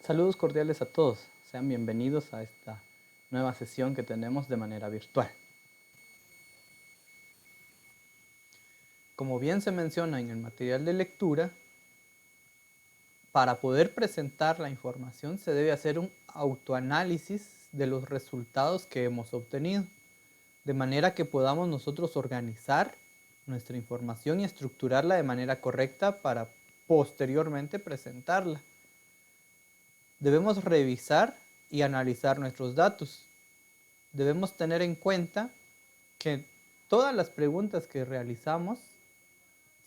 Saludos cordiales a todos, sean bienvenidos a esta nueva sesión que tenemos de manera virtual. Como bien se menciona en el material de lectura, para poder presentar la información se debe hacer un autoanálisis de los resultados que hemos obtenido, de manera que podamos nosotros organizar nuestra información y estructurarla de manera correcta para posteriormente presentarla. Debemos revisar y analizar nuestros datos. Debemos tener en cuenta que todas las preguntas que realizamos,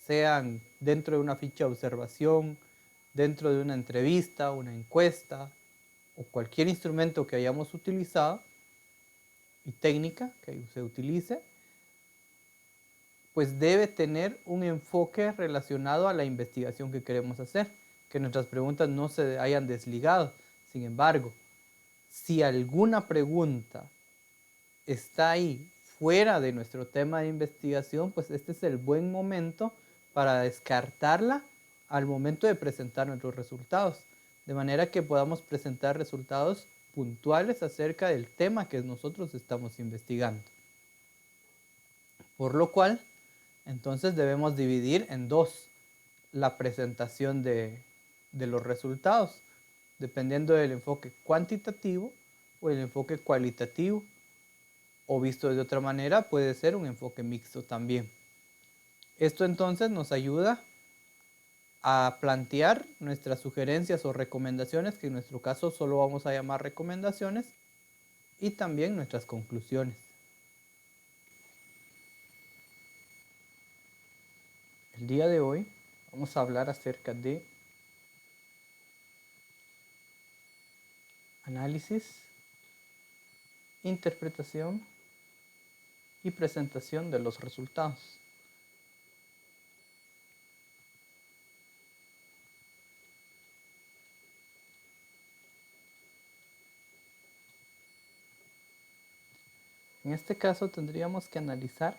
sean dentro de una ficha de observación, dentro de una entrevista, una encuesta o cualquier instrumento que hayamos utilizado y técnica que se utilice, pues debe tener un enfoque relacionado a la investigación que queremos hacer, que nuestras preguntas no se hayan desligado. Sin embargo, si alguna pregunta está ahí fuera de nuestro tema de investigación, pues este es el buen momento para descartarla al momento de presentar nuestros resultados, de manera que podamos presentar resultados puntuales acerca del tema que nosotros estamos investigando. Por lo cual, entonces debemos dividir en dos la presentación de los resultados, dependiendo del enfoque cuantitativo o el enfoque cualitativo, o visto de otra manera puede ser un enfoque mixto también. Esto entonces nos ayuda a plantear nuestras sugerencias o recomendaciones, que en nuestro caso solo vamos a llamar recomendaciones, y también nuestras conclusiones. El día de hoy vamos a hablar acerca de análisis, interpretación y presentación de los resultados. En este caso tendríamos que analizar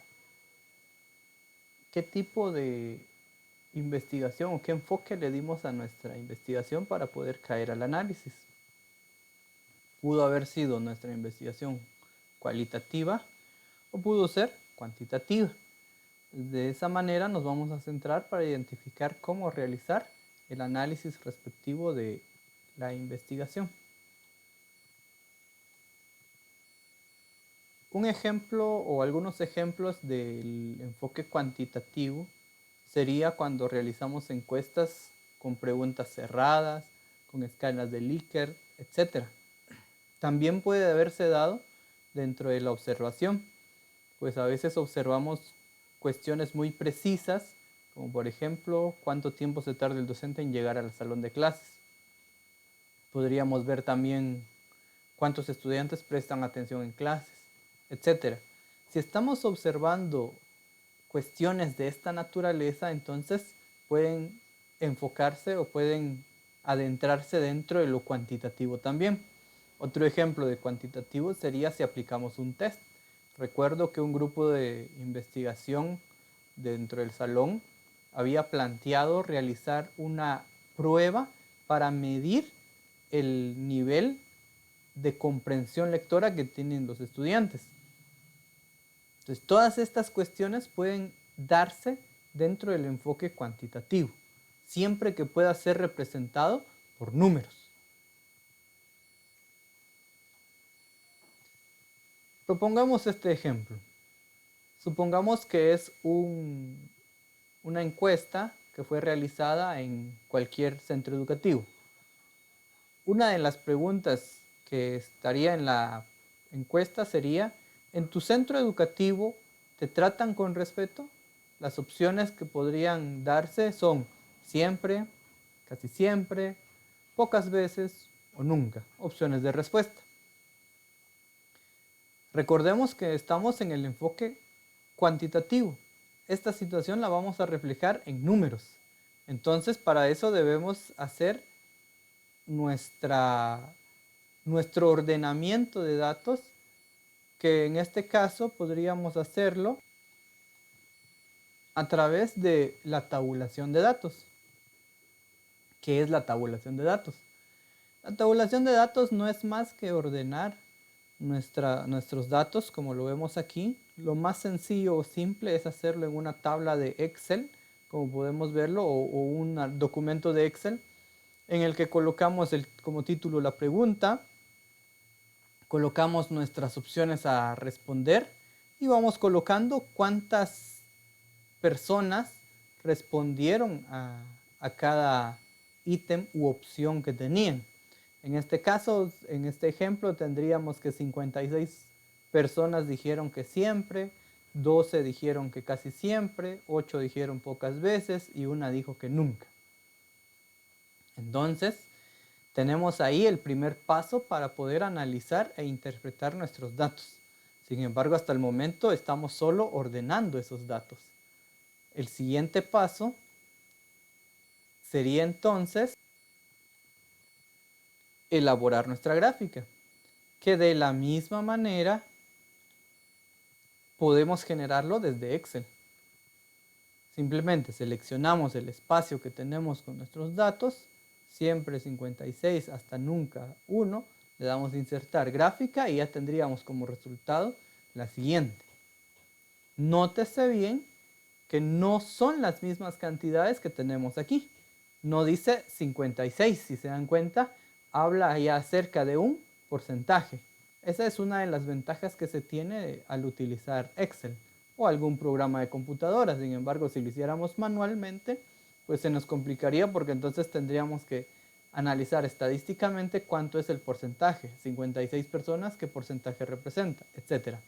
qué tipo de investigación o qué enfoque le dimos a nuestra investigación para poder caer al análisis. Pudo haber sido nuestra investigación cualitativa o pudo ser cuantitativa. De esa manera nos vamos a centrar para identificar cómo realizar el análisis respectivo de la investigación. Un ejemplo o algunos ejemplos del enfoque cuantitativo sería cuando realizamos encuestas con preguntas cerradas, con escalas de Likert, etc. También puede haberse dado dentro de la observación, pues a veces observamos cuestiones muy precisas, como por ejemplo, cuánto tiempo se tarda el docente en llegar al salón de clases. Podríamos ver también cuántos estudiantes prestan atención en clases, etc. Si estamos observando cuestiones de esta naturaleza, entonces pueden enfocarse o pueden adentrarse dentro de lo cuantitativo también. Otro ejemplo de cuantitativo sería si aplicamos un test. Recuerdo que un grupo de investigación dentro del salón había planteado realizar una prueba para medir el nivel de comprensión lectora que tienen los estudiantes. Entonces, todas estas cuestiones pueden darse dentro del enfoque cuantitativo, siempre que pueda ser representado por números. Propongamos este ejemplo. Supongamos que es una encuesta que fue realizada en cualquier centro educativo. Una de las preguntas que estaría en la encuesta sería: ¿en tu centro educativo te tratan con respeto? Las opciones que podrían darse son siempre, casi siempre, pocas veces o nunca. Opciones de respuesta. Recordemos que estamos en el enfoque cuantitativo. Esta situación la vamos a reflejar en números. Entonces, para eso debemos hacer nuestro ordenamiento de datos, que en este caso podríamos hacerlo a través de la tabulación de datos. ¿Qué es la tabulación de datos? La tabulación de datos no es más que ordenar nuestros datos, como lo vemos aquí. Lo más sencillo o simple es hacerlo en una tabla de Excel, como podemos verlo, o un documento de Excel, en el que colocamos como título la pregunta, colocamos nuestras opciones a responder y vamos colocando cuántas personas respondieron a cada ítem u opción que tenían. En este caso, en este ejemplo, tendríamos que 56 personas dijeron que siempre, 12 dijeron que casi siempre, 8 dijeron pocas veces y una dijo que nunca. Entonces, tenemos ahí el primer paso para poder analizar e interpretar nuestros datos. Sin embargo, hasta el momento estamos solo ordenando esos datos. El siguiente paso sería entonces elaborar nuestra gráfica, que de la misma manera podemos generarlo desde Excel. Simplemente seleccionamos el espacio que tenemos con nuestros datos, siempre 56 hasta nunca 1, le damos insertar gráfica y ya tendríamos como resultado la siguiente. Nótese bien que no son las mismas cantidades que tenemos aquí. No dice 56, si se dan cuenta, habla ya acerca de un porcentaje. Esa es una de las ventajas que se tiene al utilizar Excel o algún programa de computadora. Sin embargo, si lo hiciéramos manualmente, pues se nos complicaría porque entonces tendríamos que analizar estadísticamente cuánto es el porcentaje, 56 personas, qué porcentaje representa, etcétera.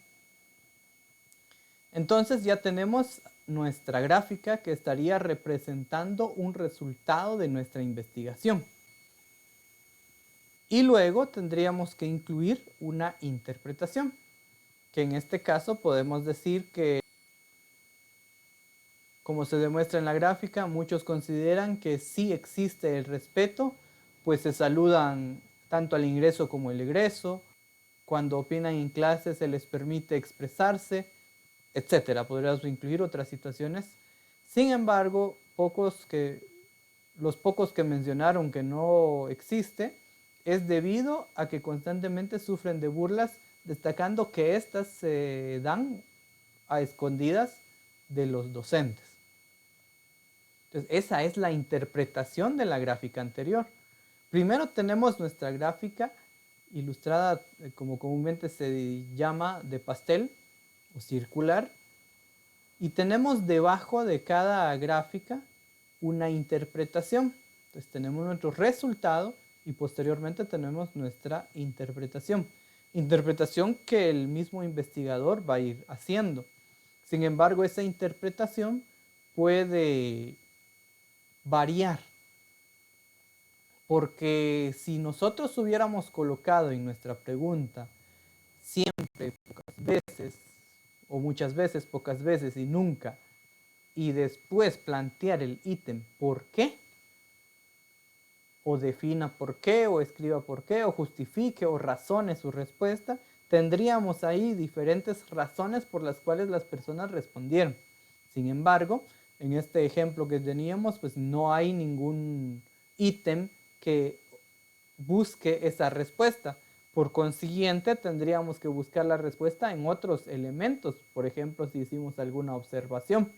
Entonces ya tenemos nuestra gráfica que estaría representando un resultado de nuestra investigación. Y luego tendríamos que incluir una interpretación, que en este caso podemos decir que, como se demuestra en la gráfica, muchos consideran que sí existe el respeto, pues se saludan tanto al ingreso como el egreso, cuando opinan en clase se les permite expresarse, etcétera. Podríamos incluir otras situaciones. Sin embargo, los pocos que mencionaron que no existe es debido a que constantemente sufren de burlas, destacando que éstas se dan a escondidas de los docentes. Entonces, esa es la interpretación de la gráfica anterior. Primero tenemos nuestra gráfica ilustrada, como comúnmente se llama, de pastel o circular, y tenemos debajo de cada gráfica una interpretación. Entonces tenemos nuestro resultado y posteriormente tenemos nuestra interpretación. Interpretación que el mismo investigador va a ir haciendo. Sin embargo, esa interpretación puede variar, porque si nosotros hubiéramos colocado en nuestra pregunta siempre, pocas veces, o muchas veces, pocas veces y nunca, y después plantear el ítem ¿por qué? O defina por qué, o escriba por qué, o justifique o razone su respuesta, tendríamos ahí diferentes razones por las cuales las personas respondieron. Sin embargo, en este ejemplo que teníamos, pues no hay ningún ítem que busque esa respuesta. Por consiguiente, tendríamos que buscar la respuesta en otros elementos. Por ejemplo, si hicimos alguna observación.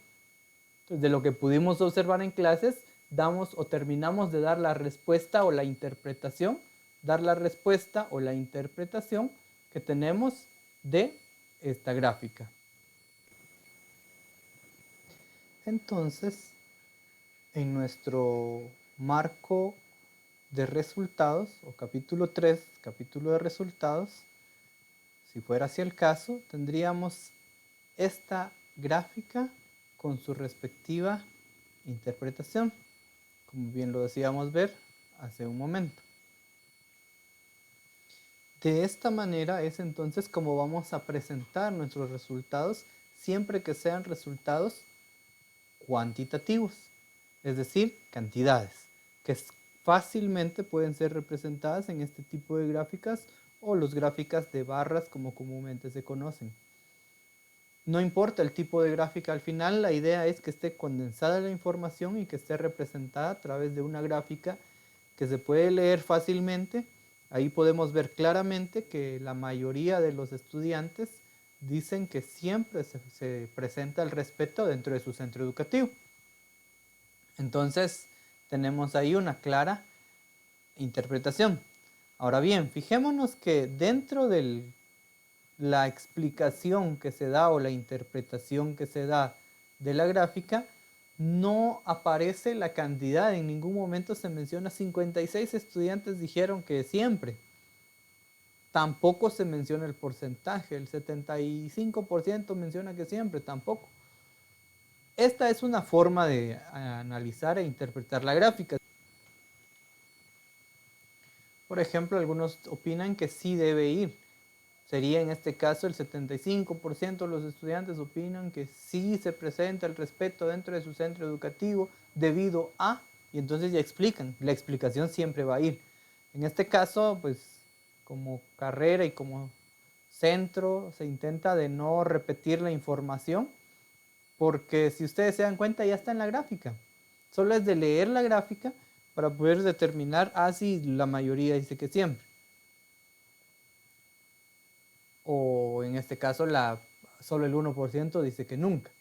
Entonces, de lo que pudimos observar en clases, damos o terminamos de dar la respuesta o la interpretación, que tenemos de esta gráfica. Entonces, en nuestro marco de resultados, o capítulo 3, capítulo de resultados, si fuera así el caso, tendríamos esta gráfica con su respectiva interpretación, como bien lo decíamos ver hace un momento. De esta manera es entonces como vamos a presentar nuestros resultados siempre que sean resultados cuantitativos, es decir, cantidades, que fácilmente pueden ser representadas en este tipo de gráficas o las gráficas de barras como comúnmente se conocen. No importa el tipo de gráfica, al final la idea es que esté condensada la información y que esté representada a través de una gráfica que se puede leer fácilmente, ahí podemos ver claramente que la mayoría de los estudiantes dicen que siempre se presenta el respeto dentro de su centro educativo. Entonces, tenemos ahí una clara interpretación. Ahora bien, fijémonos que dentro de la explicación que se da o la interpretación que se da de la gráfica, no aparece la cantidad, en ningún momento se menciona 56 estudiantes dijeron que siempre. Tampoco se menciona el porcentaje, el 75% menciona que siempre, tampoco. Esta es una forma de analizar e interpretar la gráfica. Por ejemplo, algunos opinan que sí debe ir. Sería en este caso el 75% de los estudiantes opinan que sí se presenta el respeto dentro de su centro educativo debido a, y entonces ya explican, la explicación siempre va a ir. En este caso, pues como carrera y como centro se intenta de no repetir la información, porque si ustedes se dan cuenta ya está en la gráfica. Solo es de leer la gráfica para poder determinar si la mayoría dice que siempre. O en este caso solo el 1% dice que nunca.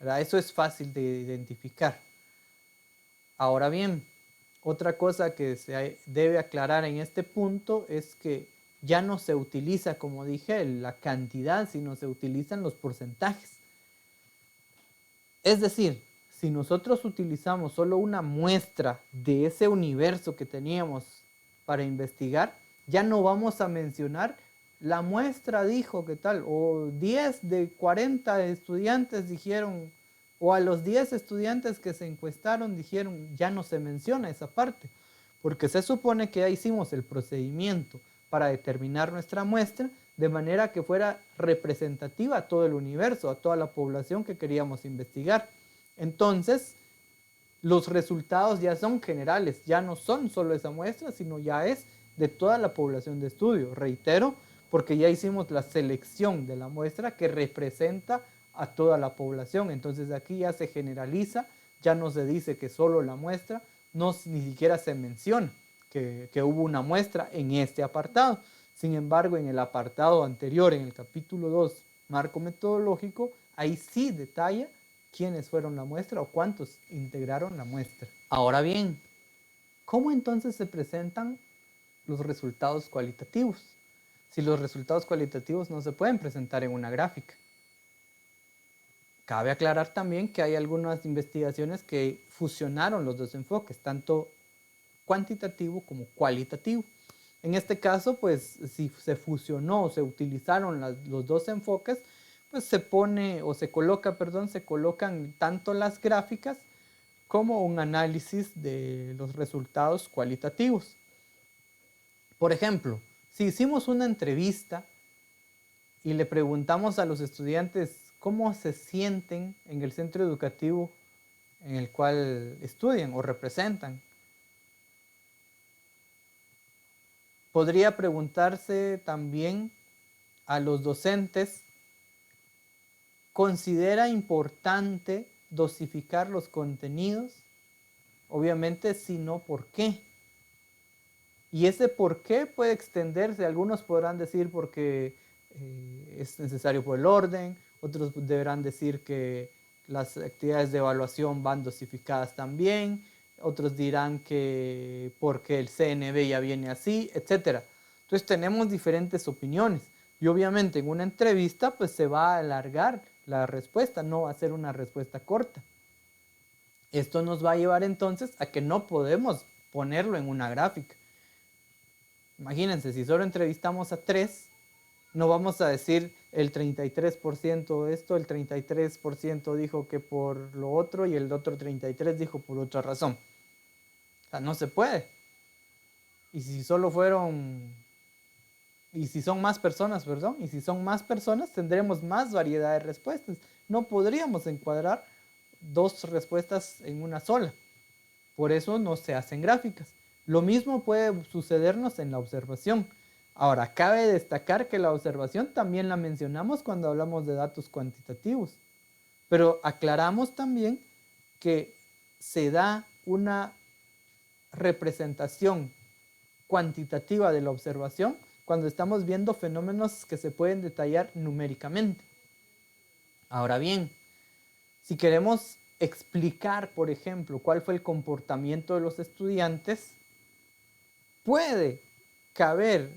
¿Verdad? Eso es fácil de identificar. Ahora bien, otra cosa que se debe aclarar en este punto es que ya no se utiliza, como dije, la cantidad, sino se utilizan los porcentajes. Es decir, si nosotros utilizamos solo una muestra de ese universo que teníamos para investigar, ya no vamos a mencionar la muestra dijo que tal, o 10 de 40 estudiantes dijeron, o a los 10 estudiantes que se encuestaron dijeron, ya no se menciona esa parte, porque se supone que ya hicimos el procedimiento para determinar nuestra muestra de manera que fuera representativa a todo el universo, a toda la población que queríamos investigar. Entonces, los resultados ya son generales, ya no son solo esa muestra, sino ya es de toda la población de estudio. Reitero, porque ya hicimos la selección de la muestra que representa a toda la población. Entonces aquí ya se generaliza, ya no se dice que solo la muestra, ni siquiera se menciona que hubo una muestra en este apartado. Sin embargo, en el apartado anterior, en el capítulo 2, marco metodológico, ahí sí detalla quiénes fueron la muestra o cuántos integraron la muestra. Ahora bien, ¿cómo entonces se presentan los resultados cualitativos? Si los resultados cualitativos no se pueden presentar en una gráfica. Cabe aclarar también que hay algunas investigaciones que fusionaron los dos enfoques, tanto cuantitativo como cualitativo. En este caso, pues si se fusionó o se utilizaron los dos enfoques, pues se colocan tanto las gráficas como un análisis de los resultados cualitativos. Por ejemplo, si hicimos una entrevista y le preguntamos a los estudiantes cómo se sienten en el centro educativo en el cual estudian o representan, podría preguntarse también a los docentes, ¿considera importante dosificar los contenidos? Obviamente, si no, ¿por qué? Y ese por qué puede extenderse. Algunos podrán decir porque es necesario por el orden, otros deberán decir que las actividades de evaluación van dosificadas también, otros dirán que porque el CNB ya viene así, etc. Entonces tenemos diferentes opiniones y obviamente en una entrevista pues se va a alargar la respuesta, no va a ser una respuesta corta. Esto nos va a llevar entonces a que no podemos ponerlo en una gráfica. Imagínense, si solo entrevistamos a 3, no vamos a decir el 33% esto, el 33% dijo que por lo otro y el otro 33% dijo por otra razón. O sea, no se puede. Y si solo y si son más personas, y si son más personas tendremos más variedad de respuestas. No podríamos encuadrar 2 respuestas en una sola. Por eso no se hacen gráficas. Lo mismo puede sucedernos en la observación. Ahora, cabe destacar que la observación también la mencionamos cuando hablamos de datos cuantitativos, pero aclaramos también que se da una representación cuantitativa de la observación cuando estamos viendo fenómenos que se pueden detallar numéricamente. Ahora bien, si queremos explicar, por ejemplo, cuál fue el comportamiento de los estudiantes, puede caber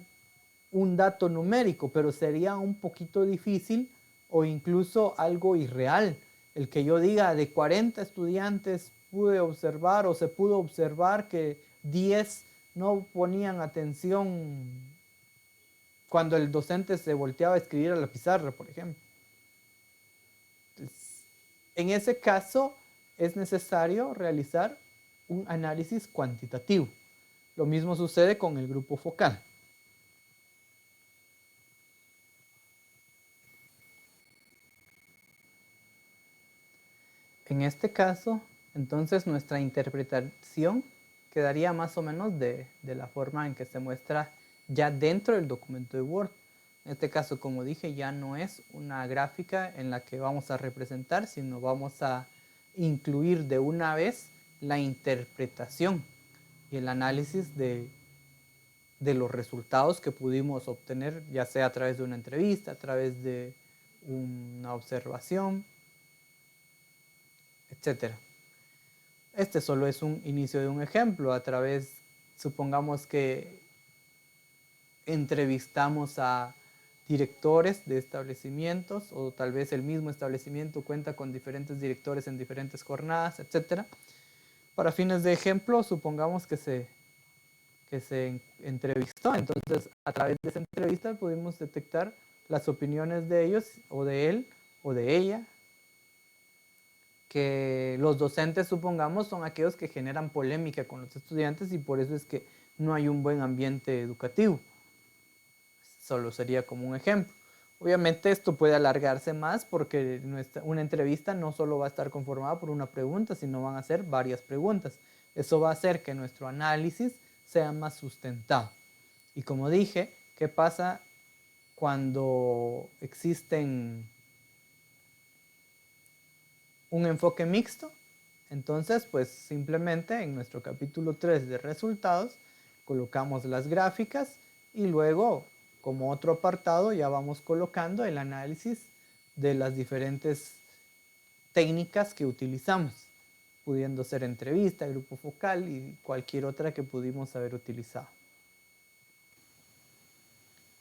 un dato numérico, pero sería un poquito difícil o incluso algo irreal. El que yo diga de 40 estudiantes pude observar o se pudo observar que 10 no ponían atención cuando el docente se volteaba a escribir a la pizarra, por ejemplo. Entonces, en ese caso es necesario realizar un análisis cuantitativo. Lo mismo sucede con el grupo focal. En este caso, entonces nuestra interpretación quedaría más o menos de la forma en que se muestra ya dentro del documento de Word. En este caso, como dije, ya no es una gráfica en la que vamos a representar, sino vamos a incluir de una vez la interpretación y el análisis de los resultados que pudimos obtener, ya sea a través de una entrevista, a través de una observación, etc. Este solo es un inicio de un ejemplo. A través, supongamos que entrevistamos a directores de establecimientos, o tal vez el mismo establecimiento cuenta con diferentes directores en diferentes jornadas, etc. Para fines de ejemplo, supongamos que se entrevistó. Entonces, a través de esa entrevista pudimos detectar las opiniones de ellos, o de él, o de ella, que los docentes, supongamos, son aquellos que generan polémica con los estudiantes y por eso es que no hay un buen ambiente educativo. Solo sería como un ejemplo. Obviamente esto puede alargarse más porque una entrevista no solo va a estar conformada por una pregunta, sino van a ser varias preguntas. Eso va a hacer que nuestro análisis sea más sustentado. Y como dije, ¿qué pasa cuando existen un enfoque mixto? Entonces, pues simplemente en nuestro capítulo 3 de resultados colocamos las gráficas y luego, como otro apartado, ya vamos colocando el análisis de las diferentes técnicas que utilizamos, pudiendo ser entrevista, grupo focal y cualquier otra que pudimos haber utilizado.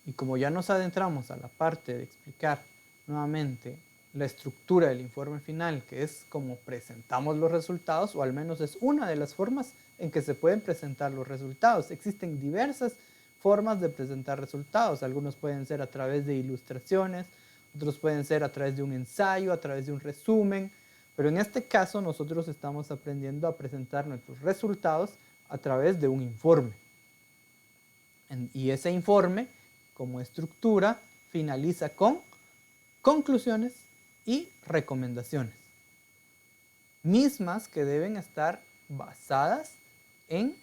Y como ya nos adentramos a la parte de explicar nuevamente la estructura del informe final, que es como presentamos los resultados, o al menos es una de las formas en que se pueden presentar los resultados. Existen diversas formas de presentar resultados. Algunos pueden ser a través de ilustraciones, otros pueden ser a través de un ensayo, a través de un resumen, pero en este caso nosotros estamos aprendiendo a presentar nuestros resultados a través de un informe. Y ese informe, como estructura, finaliza con conclusiones y recomendaciones, mismas que deben estar basadas en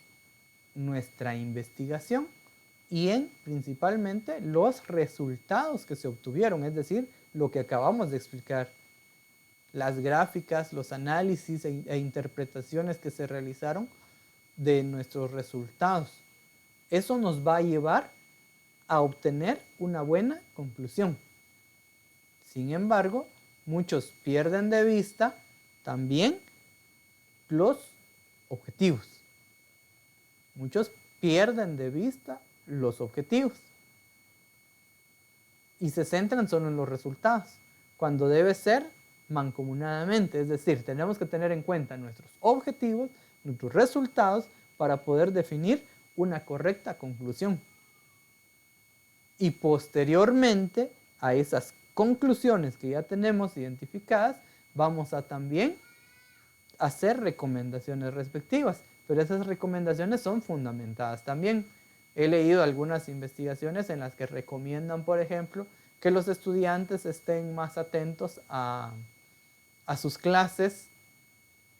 nuestra investigación y en principalmente los resultados que se obtuvieron, es decir, lo que acabamos de explicar, las gráficas, los análisis e interpretaciones que se realizaron de nuestros resultados. Eso nos va a llevar a obtener una buena conclusión. Sin embargo, muchos pierden de vista también los objetivos. Muchos pierden de vista los objetivos y se centran solo en los resultados, cuando debe ser mancomunadamente. Es decir, tenemos que tener en cuenta nuestros objetivos, nuestros resultados, para poder definir una correcta conclusión. Y posteriormente a esas conclusiones que ya tenemos identificadas, vamos a también hacer recomendaciones respectivas, pero esas recomendaciones son fundamentadas también. He leído algunas investigaciones en las que recomiendan, por ejemplo, que los estudiantes estén más atentos a sus clases,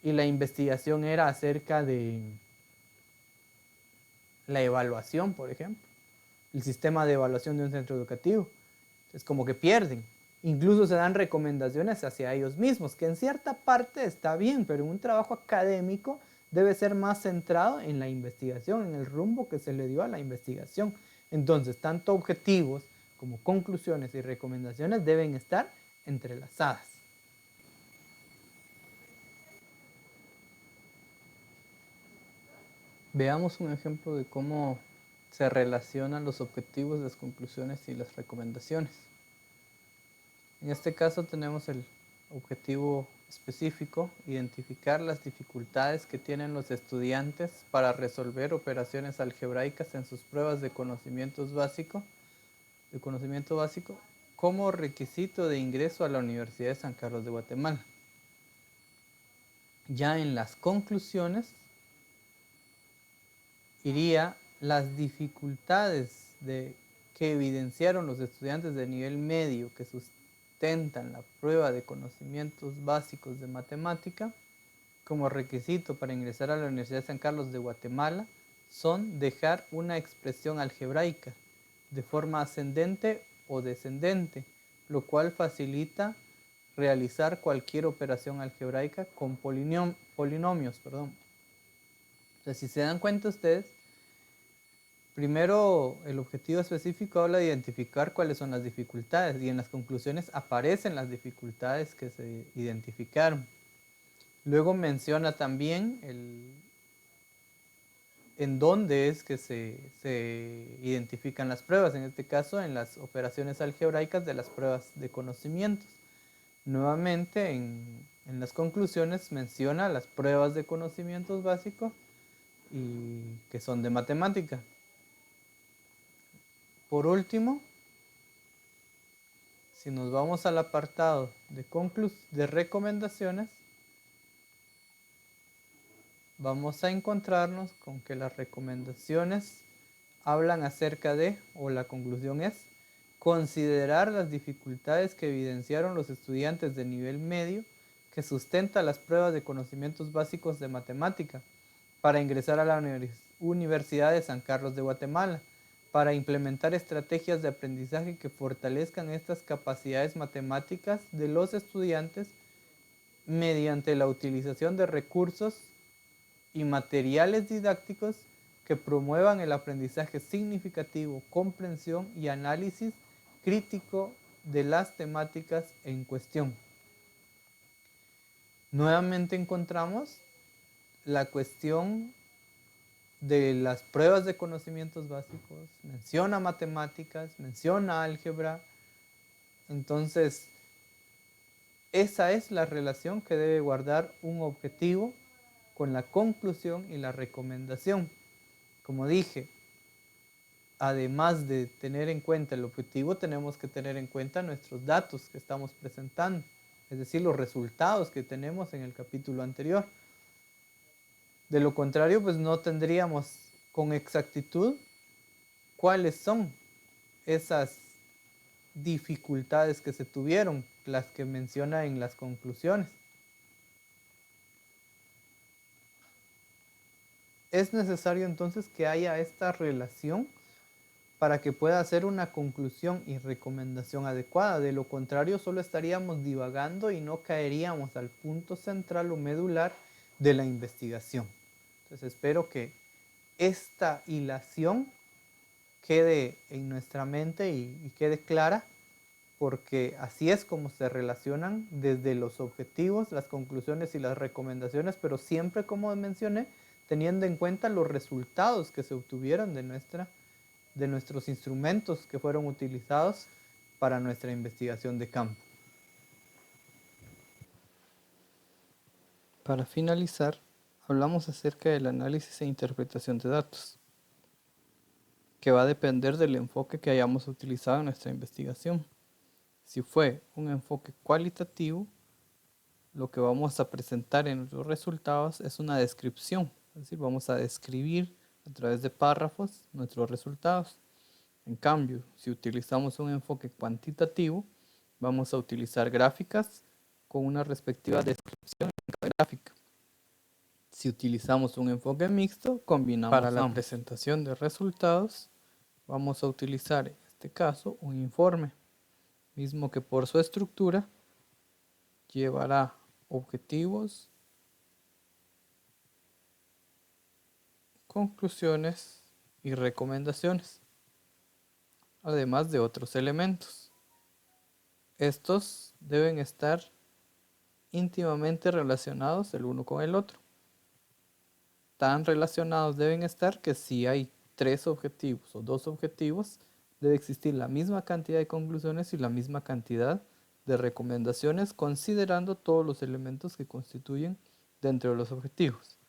y la investigación era acerca de la evaluación, por ejemplo, el sistema de evaluación de un centro educativo. Es como que pierden. Incluso se dan recomendaciones hacia ellos mismos, que en cierta parte está bien, pero en un trabajo académico debe ser más centrado en la investigación, en el rumbo que se le dio a la investigación. Entonces, tanto objetivos como conclusiones y recomendaciones deben estar entrelazadas. Veamos un ejemplo de cómo se relacionan los objetivos, las conclusiones y las recomendaciones. En este caso tenemos el objetivo específico, identificar las dificultades que tienen los estudiantes para resolver operaciones algebraicas en sus pruebas de conocimiento básico como requisito de ingreso a la Universidad de San Carlos de Guatemala. Ya en las conclusiones iría las dificultades que evidenciaron los estudiantes de nivel medio que sustentan la prueba de conocimientos básicos de matemática como requisito para ingresar a la Universidad de San Carlos de Guatemala son dejar una expresión algebraica de forma ascendente o descendente, lo cual facilita realizar cualquier operación algebraica con polinomios. Entonces, si se dan cuenta ustedes, primero el objetivo específico habla de identificar cuáles son las dificultades y en las conclusiones aparecen las dificultades que se identificaron. Luego menciona también en dónde es que se identifican las pruebas, en este caso en las operaciones algebraicas de las pruebas de conocimientos. Nuevamente en las conclusiones menciona las pruebas de conocimientos básicos y que son de matemática. Por último, si nos vamos al apartado de recomendaciones, vamos a encontrarnos con que las recomendaciones hablan acerca de, o la conclusión es, considerar las dificultades que evidenciaron los estudiantes de nivel medio que sustenta las pruebas de conocimientos básicos de matemática para ingresar a la Universidad de San Carlos de Guatemala, para implementar estrategias de aprendizaje que fortalezcan estas capacidades matemáticas de los estudiantes mediante la utilización de recursos y materiales didácticos que promuevan el aprendizaje significativo, comprensión y análisis crítico de las temáticas en cuestión. Nuevamente encontramos la cuestión de las pruebas de conocimientos básicos, menciona matemáticas, menciona álgebra. Entonces, esa es la relación que debe guardar un objetivo con la conclusión y la recomendación. Como dije, además de tener en cuenta el objetivo, tenemos que tener en cuenta nuestros datos que estamos presentando, es decir, los resultados que tenemos en el capítulo anterior. De lo contrario, pues no tendríamos con exactitud cuáles son esas dificultades que se tuvieron, las que menciona en las conclusiones. Es necesario entonces que haya esta relación para que pueda hacer una conclusión y recomendación adecuada. De lo contrario, solo estaríamos divagando y no caeríamos al punto central o medular de la investigación. Entonces espero que esta hilación quede en nuestra mente y quede clara, porque así es como se relacionan desde los objetivos, las conclusiones y las recomendaciones, pero siempre, como mencioné, teniendo en cuenta los resultados que se obtuvieron de nuestros instrumentos que fueron utilizados para nuestra investigación de campo. Para finalizar, hablamos acerca del análisis e interpretación de datos, que va a depender del enfoque que hayamos utilizado en nuestra investigación. Si fue un enfoque cualitativo, lo que vamos a presentar en los resultados es una descripción, es decir, vamos a describir a través de párrafos nuestros resultados. En cambio, si utilizamos un enfoque cuantitativo, vamos a utilizar gráficas con una respectiva descripción en cada gráfica. Si utilizamos un enfoque mixto, combinamos para la presentación de resultados, vamos a utilizar en este caso un informe, mismo que por su estructura llevará objetivos, conclusiones y recomendaciones, además de otros elementos. Estos deben estar íntimamente relacionados el uno con el otro. Tan relacionados deben estar que si hay 3 objetivos o 2 objetivos, debe existir la misma cantidad de conclusiones y la misma cantidad de recomendaciones, considerando todos los elementos que constituyen dentro de los objetivos.